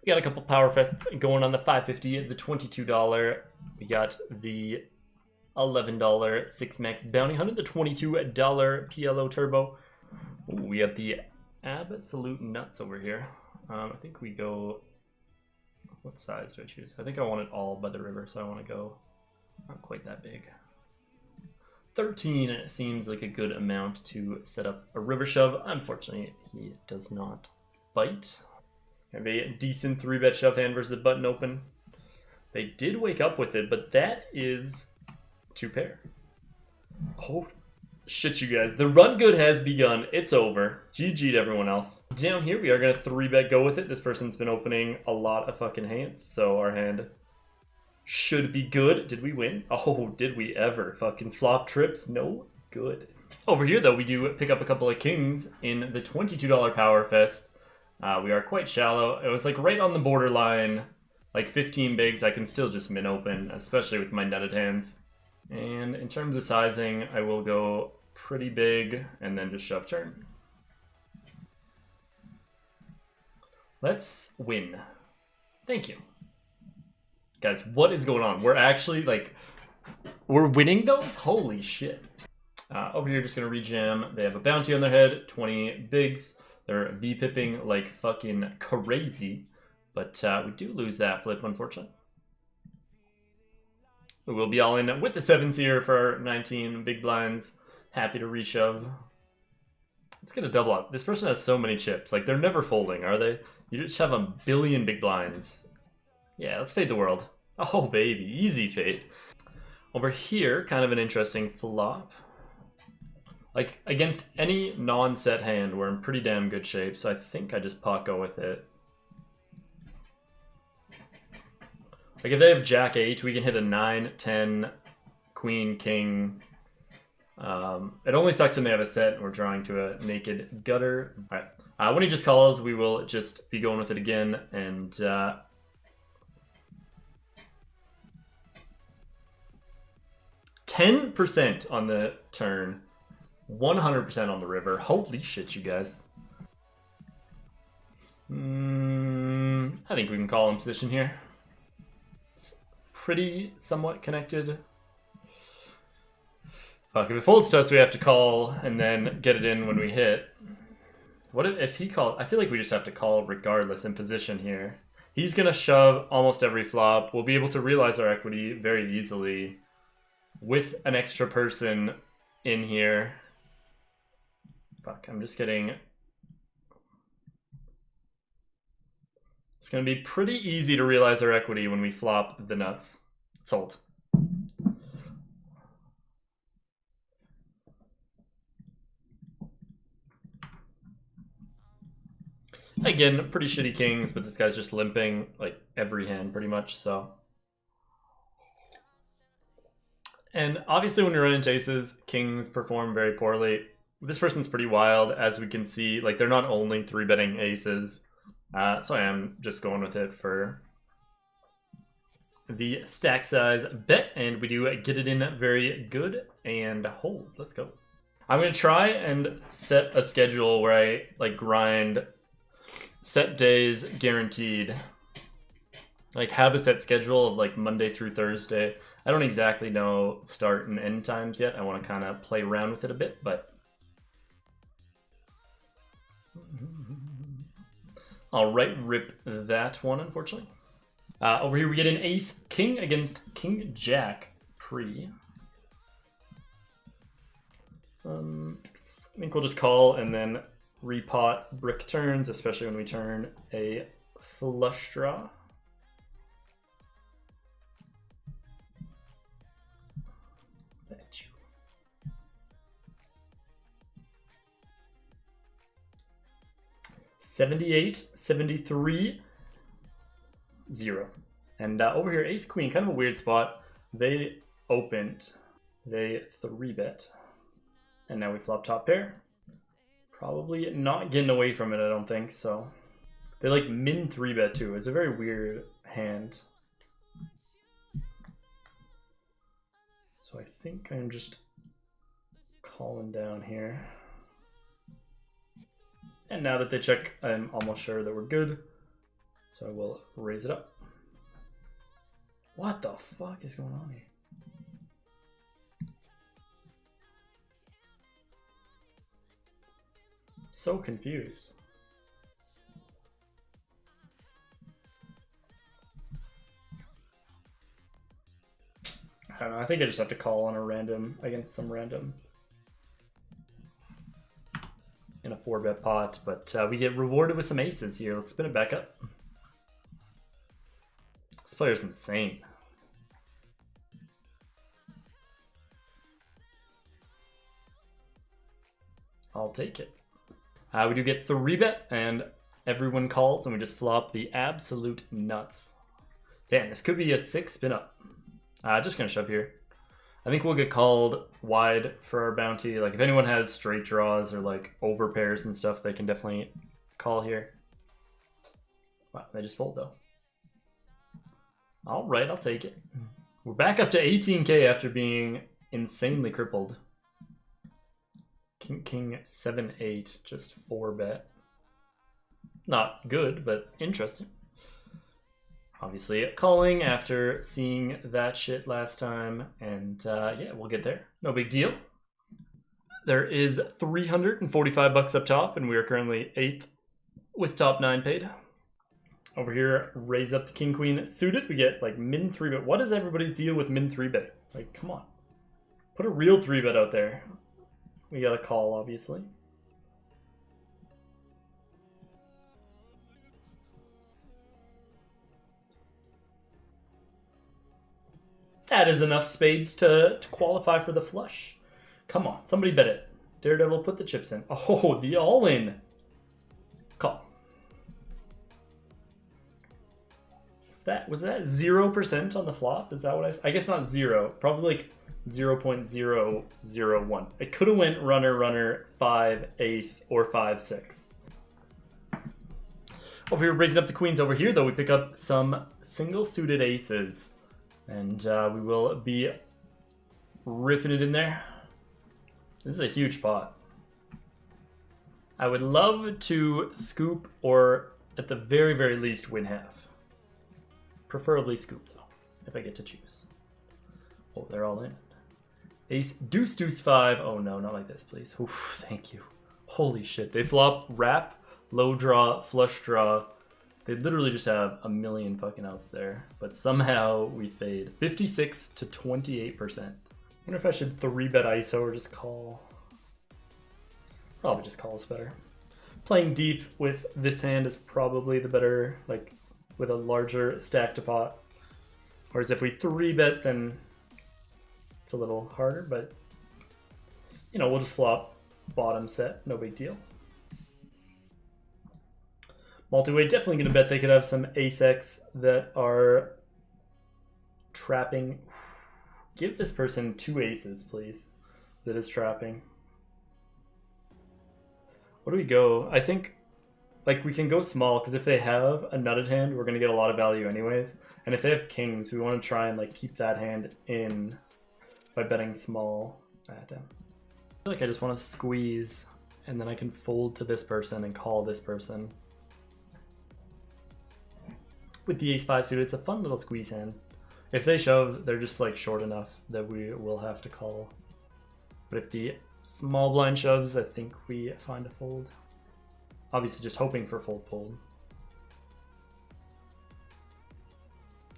We got a couple power fests going on the 550, the $22. We got the $11 6 max bounty hunter, the $22 PLO turbo. Ooh, we got the absolute nuts over here. I think we go. What size do I choose? I think I want it all by the river, so I want to go not quite that big. 13 seems like a good amount to set up a river shove. Unfortunately, he does not bite. Have a decent 3-bet shove hand versus a button open. They did wake up with it, but that is 2 pair. Oh, shit, you guys. The run good has begun. It's over. GG to everyone else. Down here, we are going to 3-bet go with it. This person's been opening a lot of fucking hands, so our hand should be good. Did we win? Oh, did we ever? Fucking flop trips? No good. Over here, though, we do pick up a couple of kings in the $22 Power Fest. We are quite shallow. It was like right on the borderline, like 15 bigs. I can still just min open, especially with my netted hands. And in terms of sizing, I will go pretty big and then just shove turn. Let's win. Thank you. Guys, what is going on? We're actually, like, we're winning those? Holy shit. Over here, just going to rejam. They have a bounty on their head, 20 bigs. They're V-pipping like fucking crazy. But we do lose that flip, unfortunately. We will be all in with the 7s here for 19 big blinds. Happy to reshove. Let's get a double up. This person has so many chips. Like, they're never folding, are they? You just have a billion big blinds. Yeah, let's fade the world. Oh, baby. Easy fade. Over here, kind of an interesting flop. Like, against any non-set hand, we're in pretty damn good shape, so I think I just pot go with it. Like, if they have Jack 8, we can hit a 9, 10, Queen, King. It only sucks when they have a set and we're drawing to a naked gutter. Alright, when he just calls, we will just be going with it again, and 10% on the turn, 100% on the river. Holy shit, you guys. I think we can call in position here. It's pretty somewhat connected. Fuck, if it folds to us, we have to call and then get it in when we hit. What if he called? I feel like we just have to call regardless in position here. He's going to shove almost every flop. We'll be able to realize our equity very easily with an extra person in here. Fuck, I'm just kidding. It's going to be pretty easy to realize our equity when we flop the nuts. It's hold. Again, pretty shitty kings, but this guy's just limping like every hand pretty much, so. And obviously when you're running aces, kings perform very poorly. This person's pretty wild, as we can see. Like, they're not only 3-betting aces. So I am just going with it for the stack size bet, and we do get it in very good and hold. Let's go. I'm going to try and set a schedule where I like grind set days guaranteed. Like, have a set schedule of like Monday through Thursday. I don't exactly know start and end times yet. I want to kind of play around with it a bit, but all right, rip that one, unfortunately. Over here we get an ace king against king jack pre. I think we'll just call and then repot brick turns, especially when we turn a flush draw. $78, $73, 0. And over here, ace queen, kind of a weird spot. They opened, they 3-bet, and now we flop top pair. Probably not getting away from it, I don't think, so. They like min 3-bet too. It's a very weird hand. So I think I'm just calling down here. And now that they check, I'm almost sure that we're good. So I will raise it up. What the fuck is going on here? So confused. I don't know, I think I just have to call on a random against some random in a 4-bet pot, but we get rewarded with some aces here. Let's spin it back up. This player's insane. I'll take it. We do get 3-bet, and everyone calls, and we just flop the absolute nuts. Damn, this could be a 6 spin up. Just gonna shove here. I think we'll get called wide for our bounty. Like if anyone has straight draws or like over pairs and stuff, they can definitely call here. Wow, they just fold though. All right, I'll take it. We're back up to 18K after being insanely crippled. King 7-8, just 4-bet. Not good, but interesting. Obviously calling after seeing that shit last time, and yeah, we'll get there. No big deal. There is 345 bucks up top, and we are currently 8th with top 9 paid. Over here, raise up the king queen suited. We get like min 3-bet. What is everybody's deal with min 3-bet? Like, come on, put a real 3-bet out there. We got a call, obviously. That is enough spades to qualify for the flush. Come on, somebody bet it. Daredevil, put the chips in. Oh, the all-in. Call. Was that 0% on the flop? Is that what I guess not 0. Probably like 0.001. It could have went runner, runner, 5, ace, or 5, 6. Over here, raising up the queens. Over here, though, we pick up some single suited aces. And we will be ripping it in there. This is a huge pot. I would love to scoop or at the very, very least win half. Preferably scoop though, if I get to choose. Oh, they're all in. Ace, deuce, deuce, 5. Oh no, not like this, please. Oof, thank you. Holy shit, they flop, wrap, low draw, flush draw. They literally just have a million fucking outs there, but somehow we fade 56 to 28%. I wonder if I should 3-bet ISO or just call. Probably just call is better. Playing deep with this hand is probably the better, like with a larger stack to pot. Whereas if we 3-bet, then it's a little harder, but you know, we'll just flop bottom set, no big deal. Multi-way, definitely going to bet they could have some ace-x that are trapping. Give this person 2 aces, please, that is trapping. What do we go? I think like we can go small, because if they have a nutted hand, we're going to get a lot of value anyways. And if they have kings, we want to try and like keep that hand in by betting small. Damn. I feel like I just want to squeeze, and then I can fold to this person and call this person. With the ace-5 suited, it's a fun little squeeze hand. If they shove, they're just like short enough that we will have to call. But if the small blind shoves, I think we find a fold. Obviously just hoping for fold.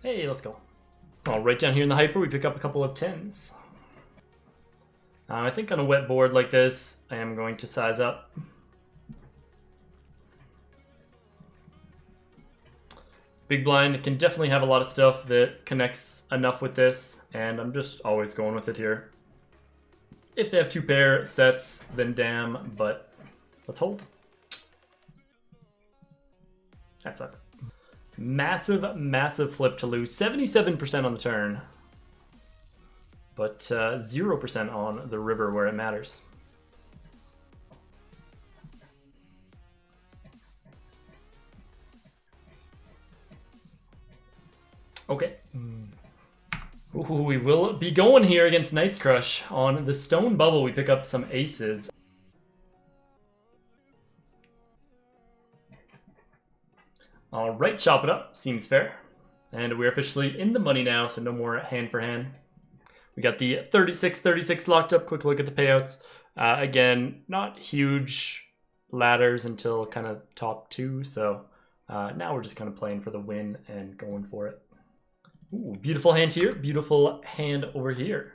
Hey, let's go. Well, right down here in the hyper, we pick up a couple of 10s. I think on a wet board like this, I am going to size up. Big blind can definitely have a lot of stuff that connects enough with this, and I'm just always going with it here. If they have 2 pair sets, then damn, but let's hold. That sucks. Massive, massive flip to lose. 77% on the turn, but 0% on the river where it matters. Okay. Ooh, we will be going here against Knight's Crush. On the stone bubble, we pick up some aces. All Alright, chop it up. Seems fair. And we're officially in the money now, so no more hand for hand. We got the 36-36 locked up. Quick look at the payouts. Again, not huge ladders until kind of top 2, so now we're just kind of playing for the win and going for it. Ooh, beautiful hand here, beautiful hand over here.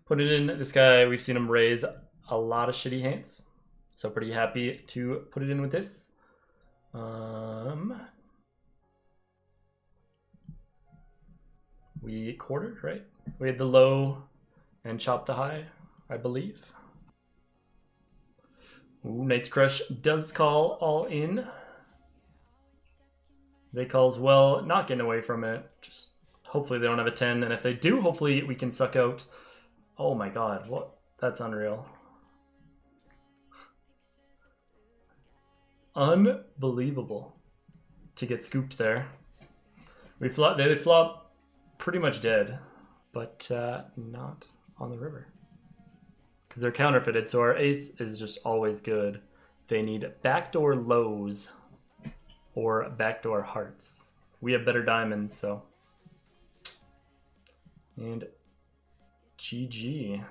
Put it in. This guy, we've seen him raise a lot of shitty hands, so pretty happy to put it in with this. We quartered, right? We had the low and chopped the high, I believe. Ooh, Knight's Crush does call all in. They calls well, not getting away from it. Just hopefully they don't have a 10, and if they do, hopefully we can suck out. Oh my god, what? That's unreal. Unbelievable to get scooped there. They flop pretty much dead, but not on the river. Because they're counterfeited, so our ace is just always good. They need backdoor lows or backdoor hearts. We have better diamonds, so. And GG.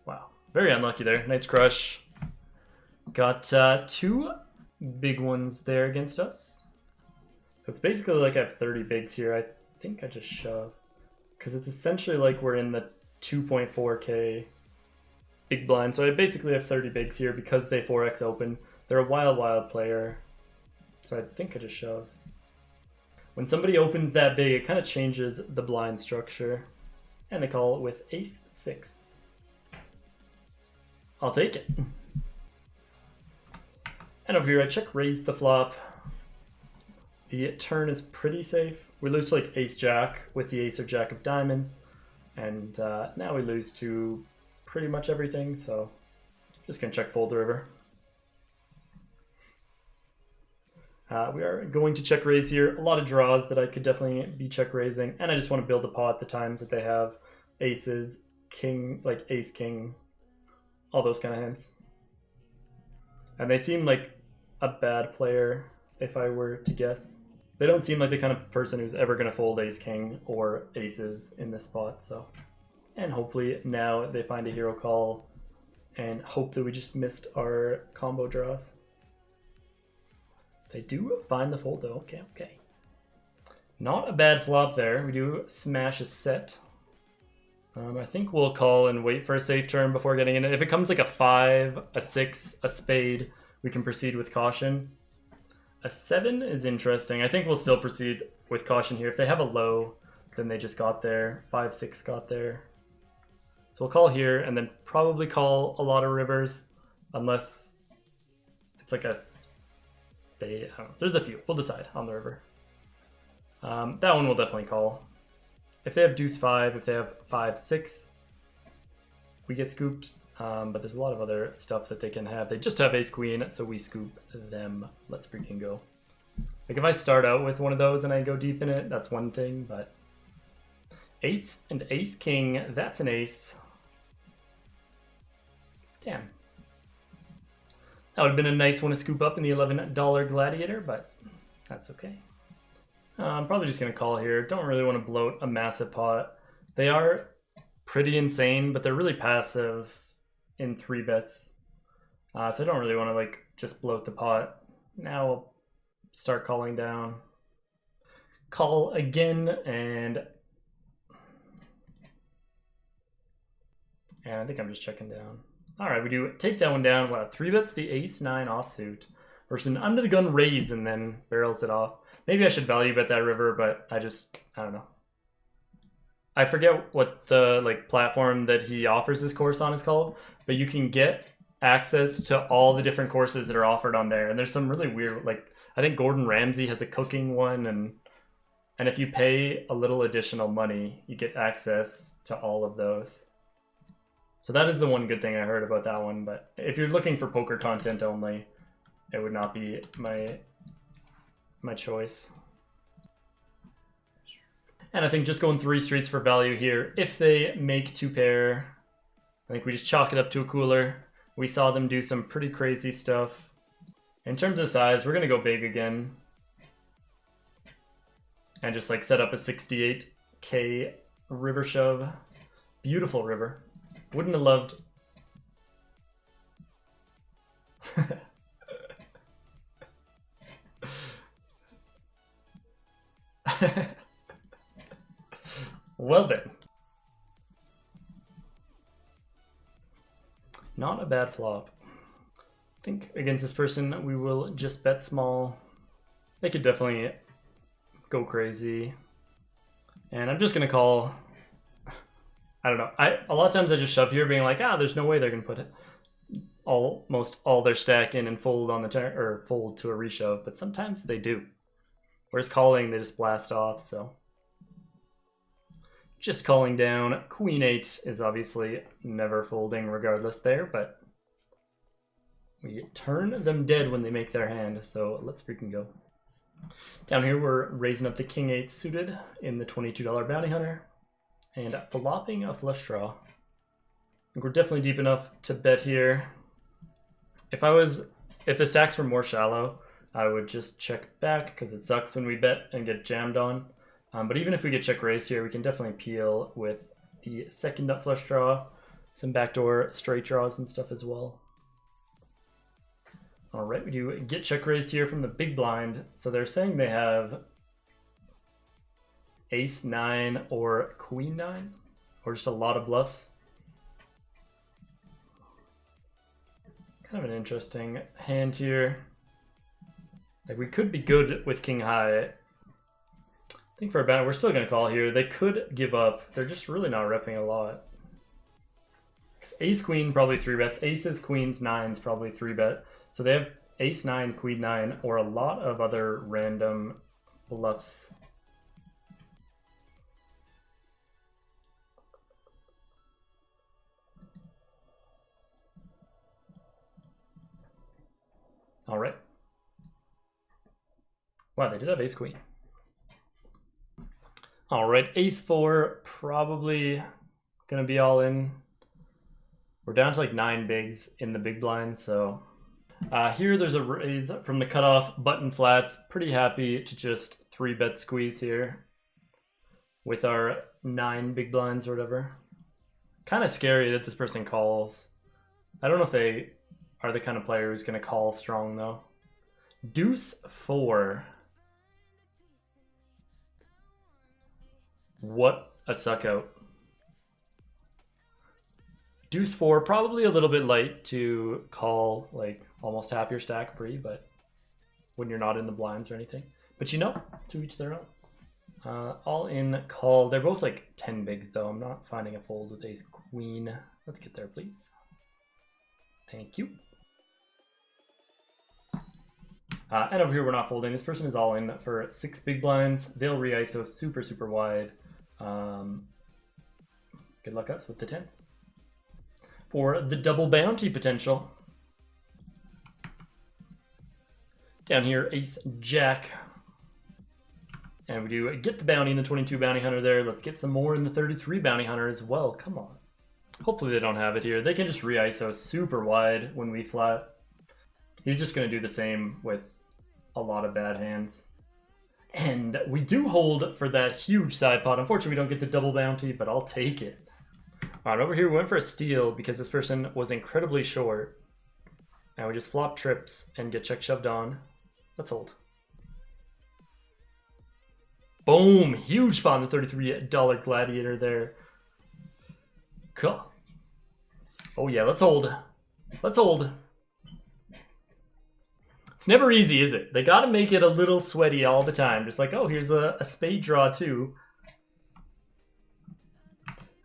Wow, very unlucky there. Knight's Crush. Got 2 big ones there against us. So it's basically like I have 30 bigs here. I think I just shove. Because it's essentially like we're in the 2.4k big blind. So I basically have 30 bigs here because they 4x open. They're a wild player. So I think I just shove. When somebody opens that big, it kind of changes the blind structure. And they call it with ace 6. I'll take it. And over here, I check raise the flop. The turn is pretty safe. We lose to like ace jack with the ace or jack of diamonds. And now we lose to pretty much everything. So just gonna check fold the river. We are going to check raise here. A lot of draws that I could definitely be check raising. And I just want to build the pot the times that they have aces, king, like ace, king, all those kind of hands. And they seem like a bad player if I were to guess. They don't seem like the kind of person who's ever going to fold ace, king, or aces in this spot. So, and hopefully now they find a hero call and hope that we just missed our combo draws. They do find the fold though. Okay. Not a bad flop there. We do smash a set. I think we'll call and wait for a safe turn before getting in it. If it comes like a 5, a 6, a spade, we can proceed with caution. A 7 is interesting. I think we'll still proceed with caution here. If they have a low, then they just got there. 5, 6 got there. So we'll call here and then probably call a lot of rivers unless it's like a spade. I don't know. There's a few. We'll decide on the river. That one we'll definitely call. If they have deuce 5, if they have 5, 6, we get scooped. But there's a lot of other stuff that they can have. They just have ace queen, so we scoop them. Let's freaking go. Like if I start out with one of those and I go deep in it, that's one thing, but 8 and ace king, that's an ace. Damn. That would have been a nice one to scoop up in the $11 gladiator, but that's okay. I'm probably just going to call here. Don't really want to bloat a massive pot. They are pretty insane, but they're really passive in 3 bets. So I don't really want to like just bloat the pot. Now I'll start calling down. Call again, and I think I'm just checking down. All right, we do take that one down. Wow, 3 bets the ace 9 offsuit versus an under the gun raise and then barrels it off. Maybe I should value bet that river, but I don't know. I forget what the like platform that he offers this course on is called, but you can get access to all the different courses that are offered on there. And there's some really weird, like I think Gordon Ramsay has a cooking one, and if you pay a little additional money, you get access to all of those. So that is the one good thing I heard about that one. But if you're looking for poker content only, it would not be my choice. And I think just going 3 streets for value here. If they make 2 pair, I think we just chalk it up to a cooler. We saw them do some pretty crazy stuff. In terms of size, we're gonna go big again. And just like set up a 68k river shove. Beautiful river. Wouldn't have loved. Well then. Not a bad flop. I think against this person we will just bet small. They could definitely go crazy. And I'm just gonna call. I don't know. A lot of times I just shove here being like, there's no way they're gonna put it almost all their stack in and fold on the turn or fold to a reshove, but sometimes they do. Whereas calling, they just blast off, so. Just calling down. Queen 8 is obviously never folding regardless there, but we turn them dead when they make their hand, so let's freaking go. Down here, we're raising up the King 8 suited in the $22 Bounty Hunter and flopping a flush draw. I think we're definitely deep enough to bet here. If the stacks were more shallow, I would just check back because it sucks when we bet and get jammed on. But even if we get check raised here, we can definitely peel with the second nut flush draw, some backdoor straight draws and stuff as well. All right, we do get check raised here from the big blind. So they're saying they have ace 9 or queen 9, or just a lot of bluffs. Kind of an interesting hand here. Like, we could be good with king high. I think for a bounty, we're still going to call here. They could give up. They're just really not repping a lot. Ace queen probably 3-bets. Aces, queens, 9s probably 3-bet. So they have ace 9, queen 9, or a lot of other random bluffs. All right. Wow, they did have ace queen. All right, ace 4, probably gonna be all in. We're down to like 9 bigs in the big blind, so here there's a raise from the cutoff, button flats. Pretty happy to just 3-bet squeeze here with our 9 big blinds or whatever. Kind of scary that this person calls. I don't know if they are the kind of player who's gonna call strong though. Deuce 4. What a suck out. Deuce 4, probably a little bit light to call like almost half your stack pre, but when you're not in the blinds or anything. But you know, to each their own. All in call. They're both like 10 bigs though. I'm not finding a fold with ace queen. Let's get there, please. Thank you. And over here, we're not folding. This person is all in for 6 big blinds. They'll re-ISO super, super wide. Good luck us with the 10s. For the double bounty potential. Down here, ace jack. And we do get the bounty in the 22 bounty hunter there. Let's get some more in the 33 bounty hunter as well. Come on. Hopefully they don't have it here. They can just re-ISO super wide when we flat. He's just going to do the same with a lot of bad hands. And we do hold for that huge side pot. Unfortunately, we don't get the double bounty, but I'll take it. All right, over here we went for a steal because this person was incredibly short. And we just flop trips and get check shoved on. Let's hold. Boom! Huge spot on the $33 gladiator there. Cool. Oh yeah, let's hold. Let's hold. It's never easy, is it? They got to make it a little sweaty all the time. Just like, oh, here's a spade draw too.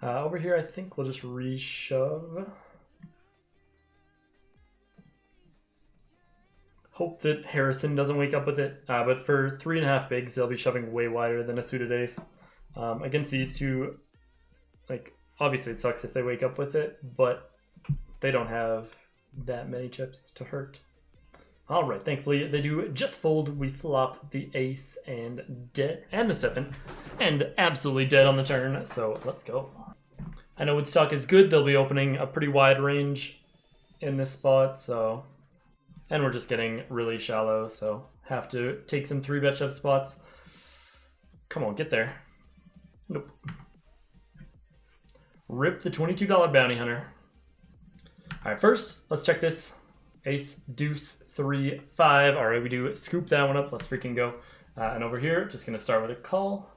Over here, I think we'll just reshove. Hope that Harrison doesn't wake up with it. But for 3.5 bigs, they'll be shoving way wider than a suited ace. Against these two, like, obviously it sucks if they wake up with it, but they don't have that many chips to hurt. All right, thankfully they do just fold. We flop the ace and dead, and the 7, and absolutely dead on the turn. So let's go. I know Woodstock is good. They'll be opening a pretty wide range in this spot. So And we're just getting really shallow, so have to take some 3-bet shove spots. Come on, get there. Nope. Rip the $22 bounty hunter. All right, first, let's check this. Ace, deuce, 3, 5. All right, we do scoop that one up. Let's freaking go. And over here, just going to start with a call.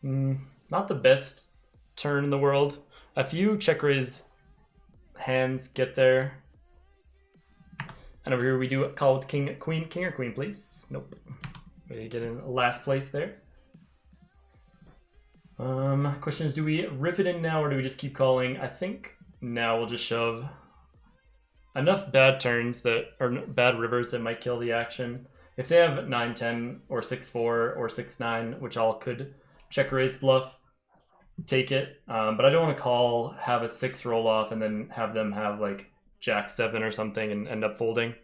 Not the best turn in the world. A few check raise hands get there. And over here, we do call with king, queen. King or queen, please. Nope. We get in last place there. Question is, do we rip it in now or do we just keep calling? I think now we'll just shove. Enough bad turns that, or bad rivers that might kill the action. If they have 9-10 or 6-4 or 6-9, which all could check raise bluff, take it. But I don't want to call, have a 6 roll off, and then have them have like Jack-7 or something and end up folding.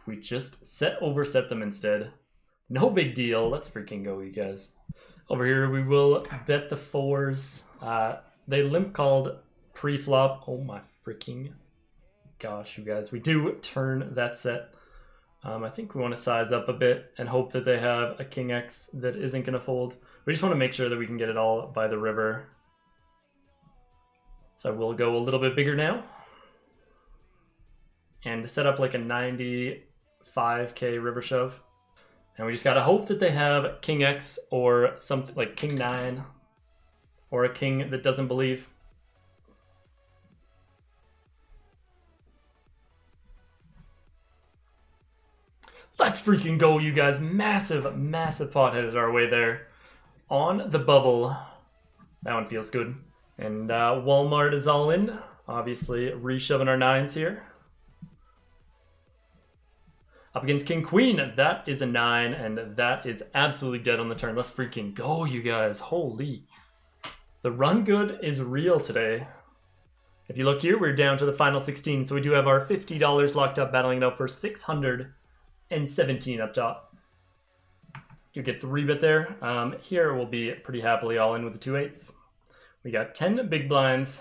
We just overset them instead. No big deal. Let's freaking go, you guys. Over here, we will bet the 4s. They limp called pre-flop. Oh my freaking gosh, you guys. We do turn that set. I think we want to size up a bit and hope that they have a king X that isn't going to fold. We just want to make sure that we can get it all by the river. So we'll go a little bit bigger now. And set up like a 95K river shove. And we just got to hope that they have king X or something like king 9 or a king that doesn't believe. Let's freaking go, you guys. Massive, massive pot headed our way there. On the bubble. That one feels good. And Walmart is all in. Obviously, reshoving our 9s here. Up against King Queen. That is a 9, and that is absolutely dead on the turn. Let's freaking go, you guys. Holy. The run good is real today. If you look here, we're down to the final 16, so we do have our $50 locked up, battling it out for 617 up top. You get 3-bet there. Here we'll be pretty happily all in with the 2-8s. We got 10 big blinds.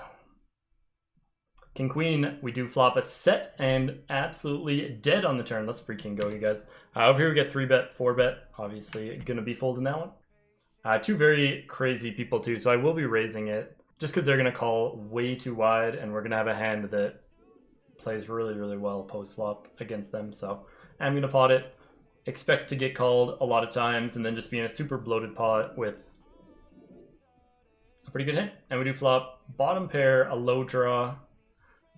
King Queen, we do flop a set and absolutely dead on the turn. Let's freaking go, you guys. Over here we get 3-bet, 4-bet. Obviously gonna be folding that one. Two very crazy people too, so I will be raising it just because they're gonna call way too wide and we're gonna have a hand that plays really, really well post flop against them. So I'm gonna pot it, expect to get called a lot of times, and then just be in a super bloated pot with a pretty good hand. And we do flop bottom pair, a low draw.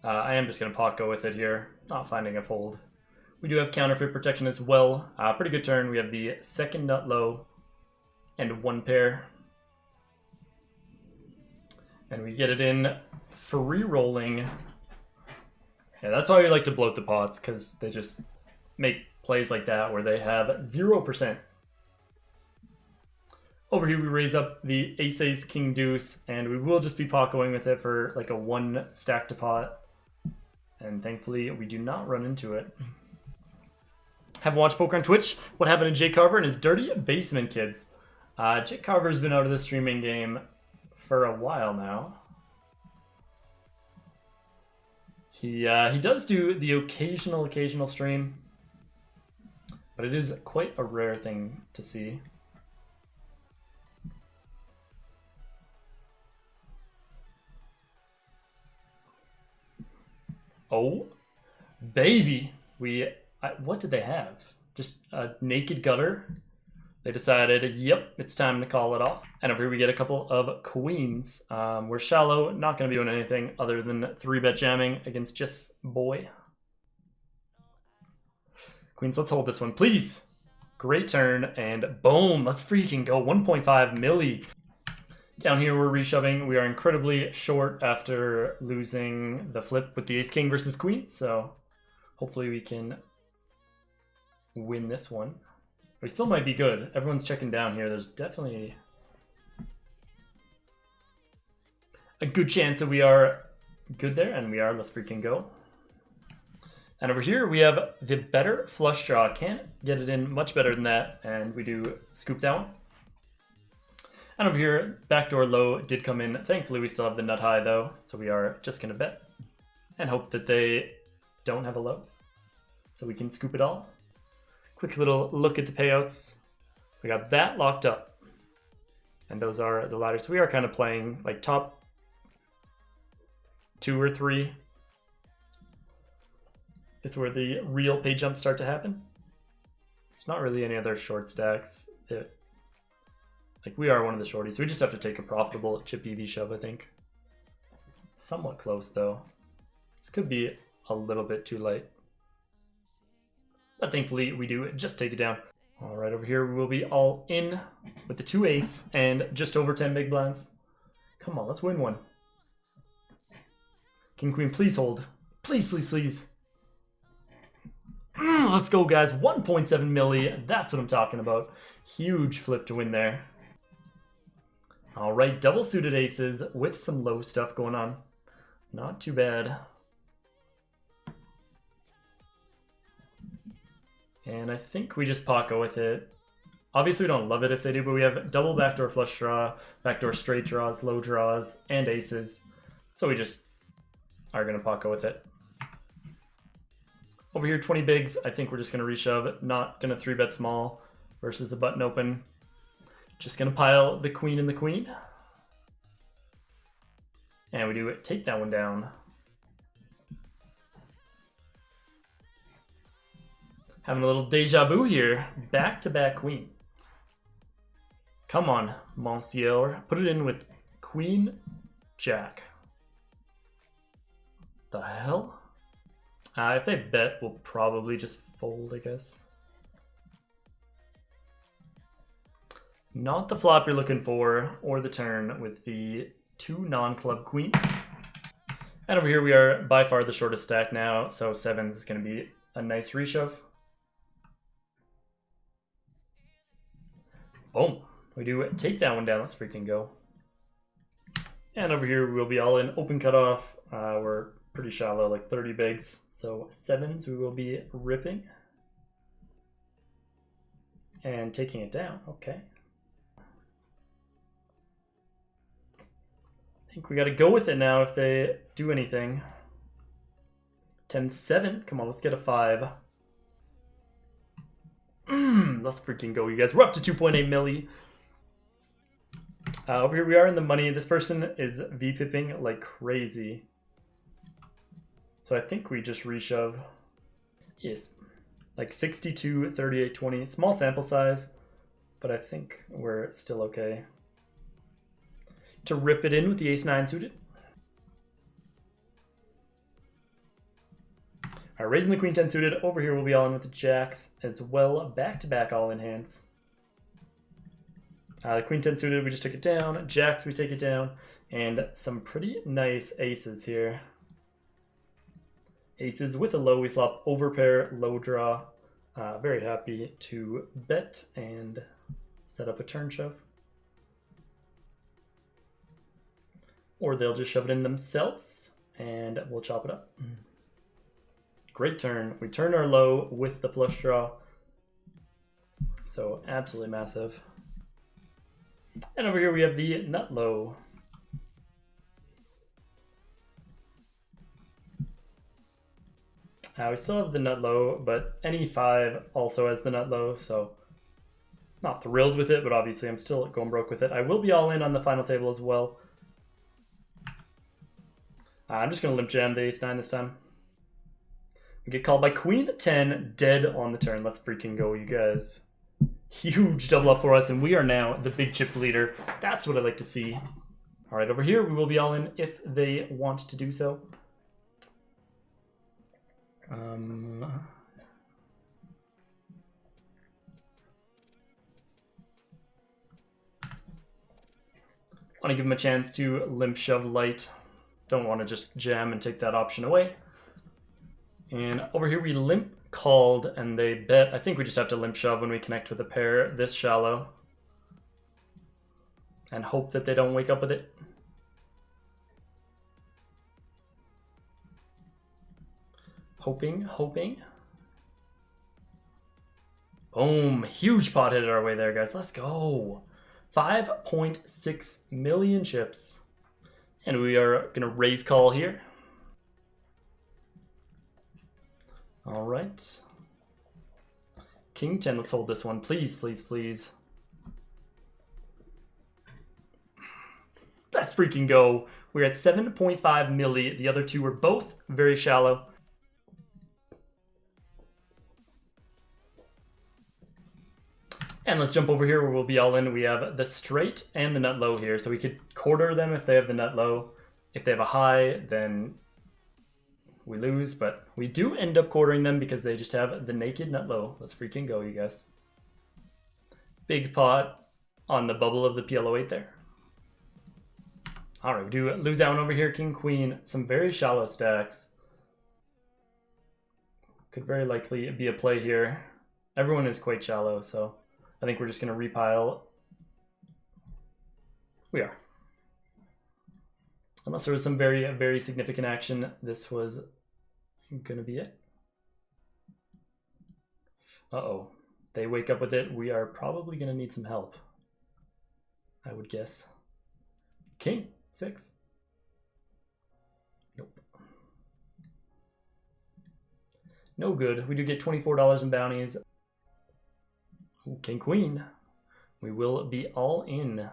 I am just going to pot go with it here, not finding a fold. We do have counterfeit protection as well. Pretty good turn. We have the second nut low and 1 pair. And we get it in free rolling. Yeah, that's why we like to bloat the pots, because they just make plays like that where they have 0%. Over here we raise up the ace, king, deuce, and we will just be pot going with it for like a 1 stack to pot. And thankfully, we do not run into it. Haven't watched poker on Twitch. What happened to Jake Carver and his dirty basement kids? Jake Carver's been out of the streaming game for a while now. He does do the occasional stream, but it is quite a rare thing to see. Oh, baby. What did they have? Just a naked gutter. They decided, yep, it's time to call it off. And over here we get a couple of queens. We're shallow, not going to be doing anything other than 3-bet jamming against just boy. Queens, let's hold this one, please. Great turn, and boom, let's freaking go. 1.5 milli. Down here we're reshoving. We are incredibly short after losing the flip with the ace king versus queen, so hopefully we can win this one. We still might be good. Everyone's checking down here. There's definitely a good chance that we are good there, and we are. Let's freaking go. And over here we have the better flush draw. Can't get it in much better than that, and we do scoop that one. And over here, backdoor low did come in. Thankfully, we still have the nut high though, so we are just gonna bet and hope that they don't have a low, so we can scoop it all. Quick little look at the payouts. We got that locked up, and those are the ladders. So we are kind of playing like top 2 or 3 is where the real pay jumps start to happen. It's not really any other short stacks. Like we are one of the shorties, so we just have to take a profitable chip EV shove, I think. Somewhat close though. This could be a little bit too light. But thankfully we do just take it down. All right, over here we will be all in with the 2 8s and just over 10 big blinds. Come on, let's win one. King, queen, please hold. Please, please, please. Let's go, guys. 1.7 milli. That's what I'm talking about. Huge flip to win there. All right, double suited aces with some low stuff going on. Not too bad. And I think we just Paco with it. Obviously, we don't love it if they do, but we have double backdoor flush draw, backdoor straight draws, low draws, and aces. So we just are going to Paco with it. Over here, 20 bigs. I think we're just going to reshove. Not going to 3-bet small versus a button open. Just going to pile the queen and the queen. And we do it. Take that one down. Having a little deja vu here. Back-to-back queens. Come on, Monsieur. Put it in with Queen Jack. The hell? If they bet, we'll probably just fold, I guess. Not the flop you're looking for, or the turn with the 2 non-club queens. And over here we are by far the shortest stack now, so 7s is going to be a nice reshove. Boom. We do take that one down. Let's freaking go. And over here we'll be all in open cutoff. We're pretty shallow, like 30 bigs. So 7s we will be ripping. And taking it down. Okay. I think we got to go with it now if they do anything. 10-7. Come on, let's get a 5. Let's freaking go, you guys. We're up to 2.8 milli. Over here we are in the money. This person is V-pipping like crazy. So I think we just reshove. Yes. Like 62, 38, 20. Small sample size, but I think we're still okay. To rip it in with the ace-9 suited. All right, raising the queen-10 suited. Over here we'll be all in with the jacks as well. Back-to-back all-in hands. The queen-10 suited, we just took it down. Jacks, we take it down. And some pretty nice aces here. Aces with a low, we flop overpair, low draw. Very happy to bet and set up a turn shove. Or they'll just shove it in themselves and we'll chop it up. Great turn. We turn our low with the flush draw. So absolutely massive. And over here we have the nut low. We still have the nut low, but any 5 also has the nut low, so not thrilled with it, but obviously I'm still going broke with it. I will be all in on the final table as well. I'm just going to limp jam the ace-9 this time. We get called by queen 10, dead on the turn. Let's freaking go, you guys. Huge double up for us, and we are now the big chip leader. That's what I like to see. All right, over here, we will be all in if they want to do so. Want to give them a chance to limp shove light. Don't want to just jam and take that option away. And over here we limp called and they bet. I think we just have to limp shove when we connect with a pair this shallow. And hope that they don't wake up with it. Hoping. Boom. Huge pot hit our way there, guys. Let's go. 5.6 million chips. And we are going to raise call here. All right. King 10, let's hold this one. Please, please, please. Let's freaking go. We're at 7.5 milli. The other two were both very shallow. And let's jump over here where we'll be all in. We have the straight and the nut low here. So we could quarter them if they have the nut low. If they have a high, then we lose. But we do end up quartering them because they just have the naked nut low. Let's freaking go, you guys. Big pot on the bubble of the PLO 8 there. All right, we do lose that one over here. King, queen, some very shallow stacks. Could very likely be a play here. Everyone is quite shallow, so I think we're just going to repile. We are. Unless there was some very, very significant action, this was going to be it. Uh-oh. They wake up with it. We are probably going to need some help, I would guess. King 6. Nope. No good. We do get $24 in bounties. Ooh, King Queen. We will be all in.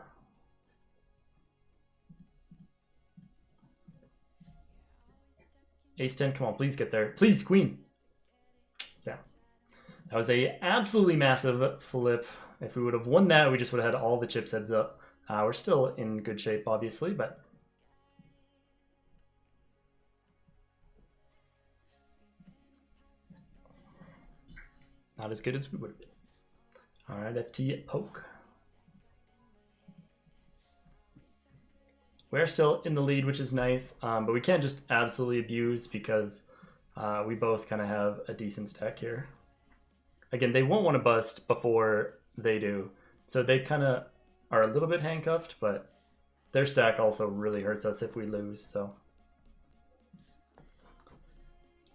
Ace 10, come on, please get there. Please, Queen. Yeah. That was a absolutely massive flip. If we would have won that, we just would have had all the chips heads up. We're still in good shape, obviously, but not as good as we would have been. All right, FT poke. We're still in the lead, which is nice, but we can't just absolutely abuse because we both kind of have a decent stack here. Again, they won't want to bust before they do, so they kind of are a little bit handcuffed, but their stack also really hurts us if we lose, so.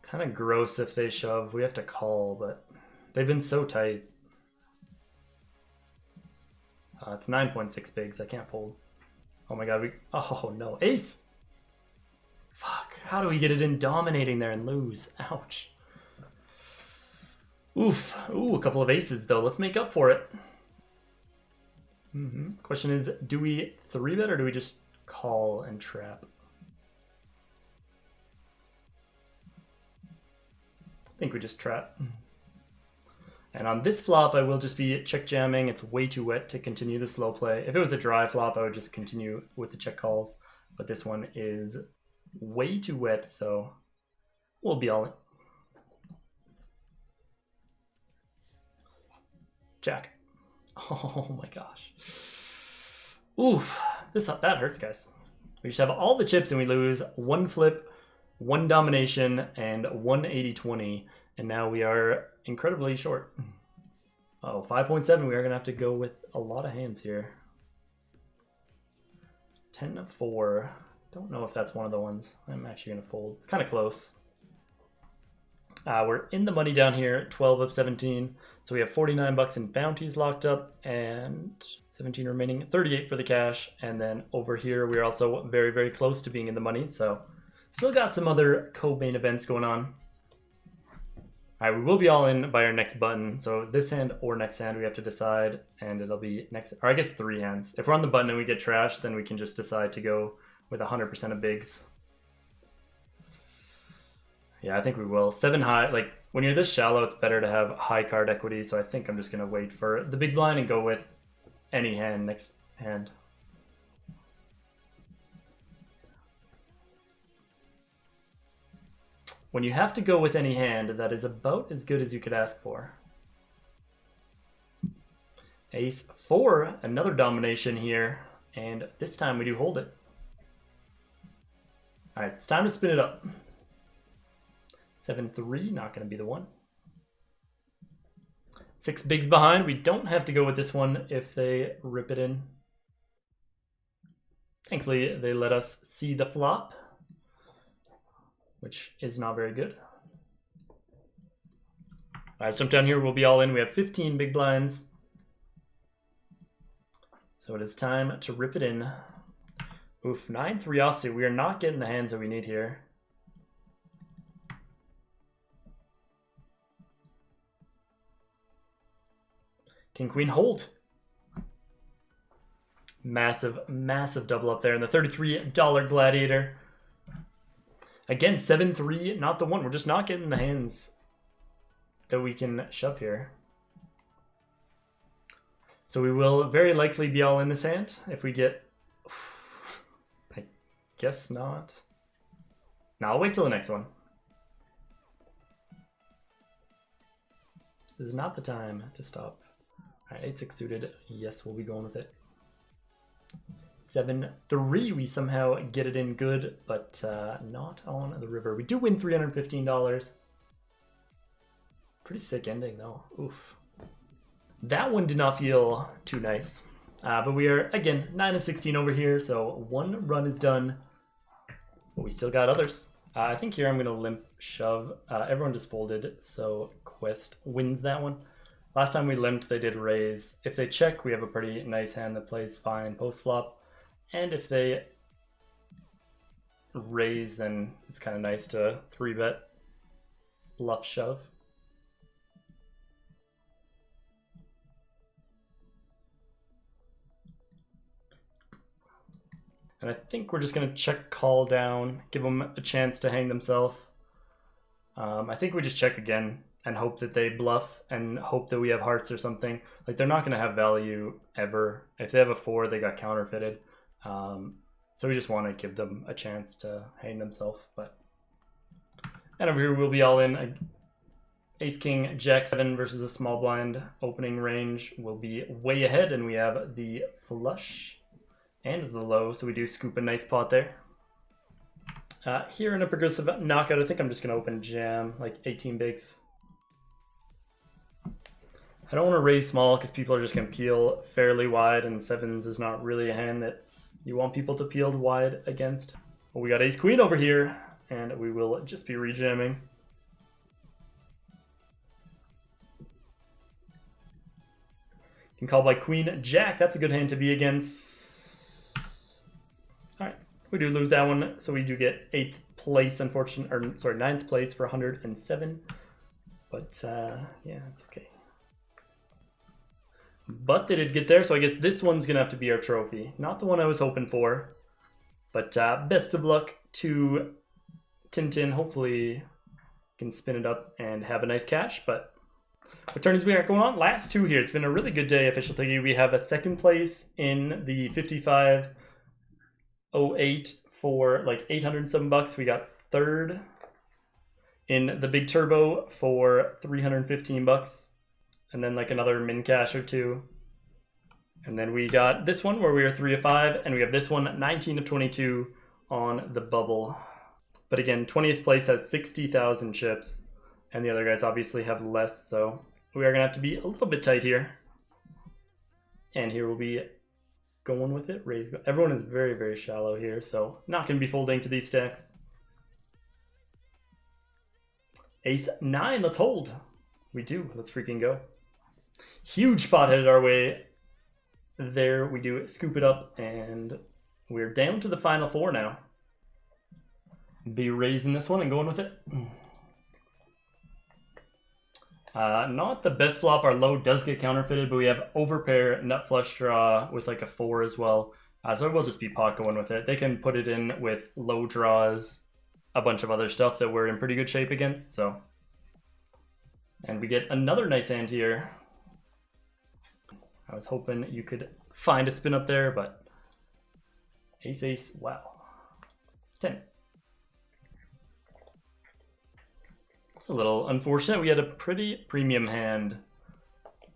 Kind of gross if they shove. We have to call, but they've been so tight. It's 9.6 bigs. I can't fold. Oh my god, oh no, ace! Fuck, how do we get it in dominating there and lose? Ouch. Oof, ooh, a couple of aces though. Let's make up for it. Question is, do we 3-bet or do we just call and trap? I think we just trap. And on this flop, I will just be check jamming. It's way too wet to continue the slow play. If it was a dry flop, I would just continue with the check calls. But this one is way too wet, so we'll be all in. Jack. Oh my gosh. Oof. That hurts, guys. We just have all the chips and we lose 1 flip, 1 domination, and 1 80-20. And now we are incredibly short. Oh, 5.7. We are going to have to go with a lot of hands here. 10-4. Don't know if that's one of the ones. I'm actually going to fold. It's kind of close. We're in the money down here, 12 of 17. So we have 49 bucks in bounties locked up and 17 remaining, 38 for the cash. And then over here, we're also very, very close to being in the money. So still got some other co-main events going on. All right, we will be all in by our next button. So this hand or next hand, we have to decide, and it'll be next, or I guess 3 hands. If we're on the button and we get trashed, then we can just decide to go with 100% of bigs. Yeah, I think we will. 7 high, like when you're this shallow, it's better to have high card equity. So I think I'm just gonna wait for the big blind and go with any hand next hand. When you have to go with any hand, that is about as good as you could ask for. Ace 4, another domination here, and this time we do hold it. All right, it's time to spin it up. 7-3, not going to be the one. 6 bigs behind. We don't have to go with this one if they rip it in. Thankfully, they let us see the flop, which is not very good. All right, let's jump down here. We'll be all in. We have 15 big blinds. So it is time to rip it in. Oof, 9-3 offsuit. We are not getting the hands that we need here. King, queen, hold. Massive, massive double up there in the $33 Gladiator. Again, 7-3, not the one. We're just not getting the hands that we can shove here. So we will very likely be all in this hand if we get... I guess not. No, I'll wait till the next one. This is not the time to stop. All right, 8-6 suited. Yes, we'll be going with it. 7-3, we somehow get it in good, but not on the river. We do win $315. Pretty sick ending, though. Oof. That one did not feel too nice. But we are, again, 9 of 16 over here, so one run is done. But we still got others. I think here I'm going to limp shove. Everyone just folded, so Quest wins that one. Last time we limped, they did raise. If they check, we have a pretty nice hand that plays fine post-flop. And if they raise, then it's kind of nice to 3-bet bluff shove. And I think we're just going to check call down, give them a chance to hang themselves. I think we just check again and hope that they bluff and hope that we have hearts or something. Like, they're not going to have value ever. If they have a 4, they got counterfeited. So we just want to give them a chance to hang themselves. And over here we'll be all in. Ace King Jack 7 versus a small blind opening range will be way ahead, and we have the flush and the low, so we do scoop a nice pot there. Here in a progressive knockout, I think I'm just going to open jam, like 18 bigs. I don't want to raise small because people are just going to peel fairly wide, and 7s is not really a hand that you want people to peel wide against. Well, we got ace queen over here, and we will just be rejamming. You can call by queen jack. That's a good hand to be against. All right, we do lose that one, so we do get 8th place, unfortunately, or sorry, 9th place for 107. But yeah, it's okay. But they did get there, so I guess this one's gonna have to be our trophy. Not the one I was hoping for, but best of luck to Tintin. Hopefully can spin it up and have a nice cash. But what tourneys we got going on? Last 2 here. It's been a really good day, official Tiggy. We have a 2nd place in the 5508 for like $807. We got 3rd in the big turbo for $315. And then like another min cash or 2. And then we got this one where we are 3 of 5, and we have this one 19 of 22 on the bubble. But again, 20th place has 60,000 chips, and the other guys obviously have less, so we are gonna have to be a little bit tight here. And here we'll be going with it. Raise. Everyone is very, very shallow here, so not gonna be folding to these stacks. Ace 9, let's hold. We do. Let's freaking go. Huge pot headed our way. There we do scoop it up, and we're down to the final 4 now. Be raising this one and going with it. Not the best flop. Our low does get counterfeited, but we have overpair, nut flush draw with like a 4 as well. So we'll just be pot going with it. They can put it in with low draws, a bunch of other stuff that we're in pretty good shape against. So, and we get another nice hand here. I was hoping you could find a spin up there, but ace, ace, wow. 10. It's a little unfortunate. We had a pretty premium hand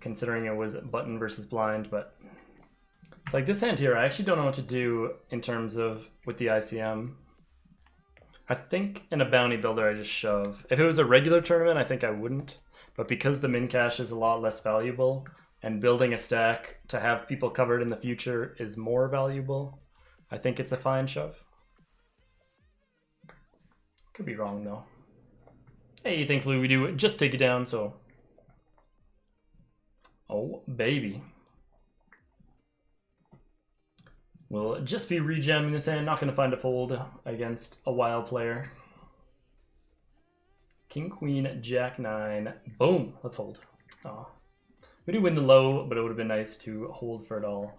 considering it was button versus blind, but it's like this hand here, I actually don't know what to do in terms of with the ICM. I think in a bounty builder, I just shove. If it was a regular tournament, I think I wouldn't, but because the min cash is a lot less valuable, and building a stack to have people covered in the future is more valuable, I think it's a fine shove. Could be wrong though. Hey, thankfully we do just take it down, so. Oh, baby. We'll just be rejamming this hand. Not going to find a fold against a wild player. King, queen, jack, 9. Boom. Let's hold. Oh. We do win the low, but it would have been nice to hold for it all.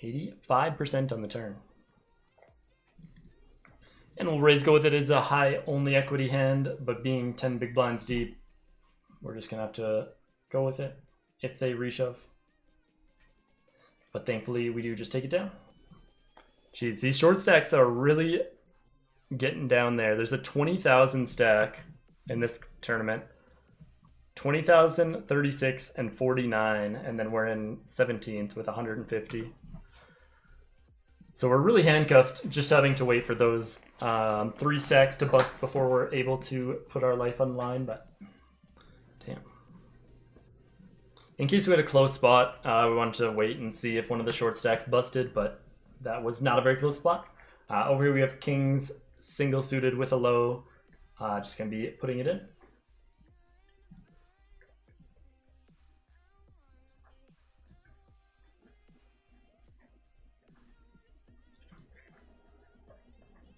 $85% on the turn. And we'll raise go with it as a high only equity hand, but being 10 big blinds deep, we're just gonna have to go with it if they reshove. But thankfully we do just take it down. Jeez, these short stacks are really getting down there. There's a 20,000 stack in this tournament. 20,000, 36, and 49, and then we're in 17th with 150. So we're really handcuffed, just having to wait for those 3 stacks to bust before we're able to put our life on the line, but damn. In case we had a close spot, we wanted to wait and see if one of the short stacks busted, but that was not a very close spot. Over here we have kings single suited with a low, just gonna be putting it in.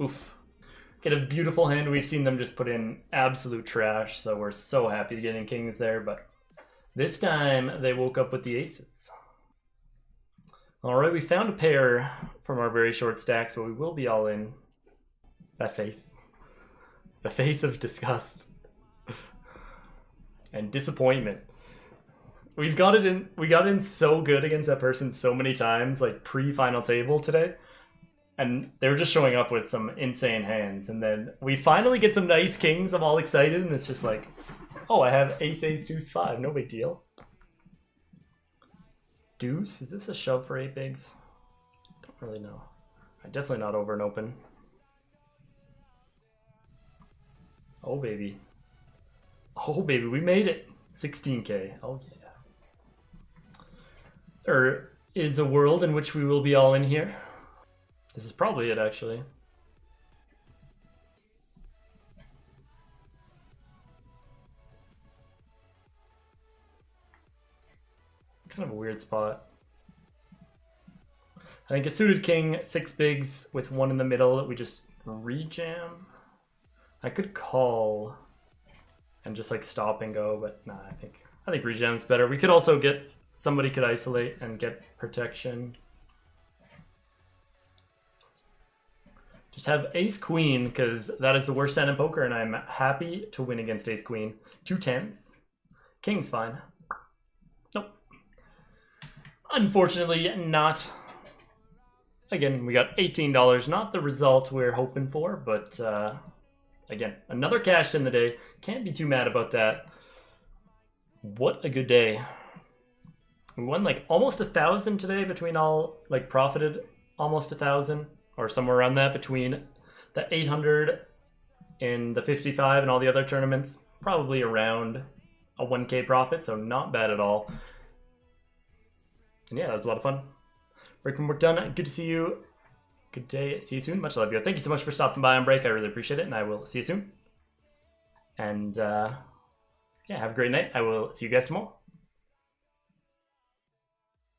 Oof. Get a beautiful hand. We've seen them just put in absolute trash, so we're so happy to get in kings there, but this time they woke up with the aces. All right, we found a pair from our very short stack, so we will be all in. That face. The face of disgust. And disappointment. We got in so good against that person so many times, like pre-final table today. And they were just showing up with some insane hands. And then we finally get some nice kings. I'm all excited. And it's just like, oh, I have ace, ace, deuce, 5. No big deal. Deuce? Is this a shove for 8 bigs? Don't really know. Definitely not over and open. Oh, baby. Oh, baby. We made it. 16K. Oh, yeah. There is a world in which we will be all in here. This is probably it, actually. Kind of a weird spot. I think a suited king, 6 bigs with 1 in the middle that we just rejam. I could call and just like stop and go, but nah, I think rejam's better. We could also get, somebody could isolate and get protection. Just have ace queen, because that is the worst hand in poker, and I'm happy to win against ace queen. 2 10s. King's fine. Nope. Unfortunately, not. Again, we got $18. Not the result we're hoping for, but again, another cashed in the day. Can't be too mad about that. What a good day. We won like almost 1,000 today between all, like profited almost 1,000. Or somewhere around that between the 800 and the 55 and all the other tournaments. Probably around a 1K profit, so not bad at all. And yeah, that was a lot of fun. Break from work done. Good to see you. Good day. See you soon. Much love, you. Thank you so much for stopping by on break. I really appreciate it, and I will see you soon. And yeah, have a great night. I will see you guys tomorrow.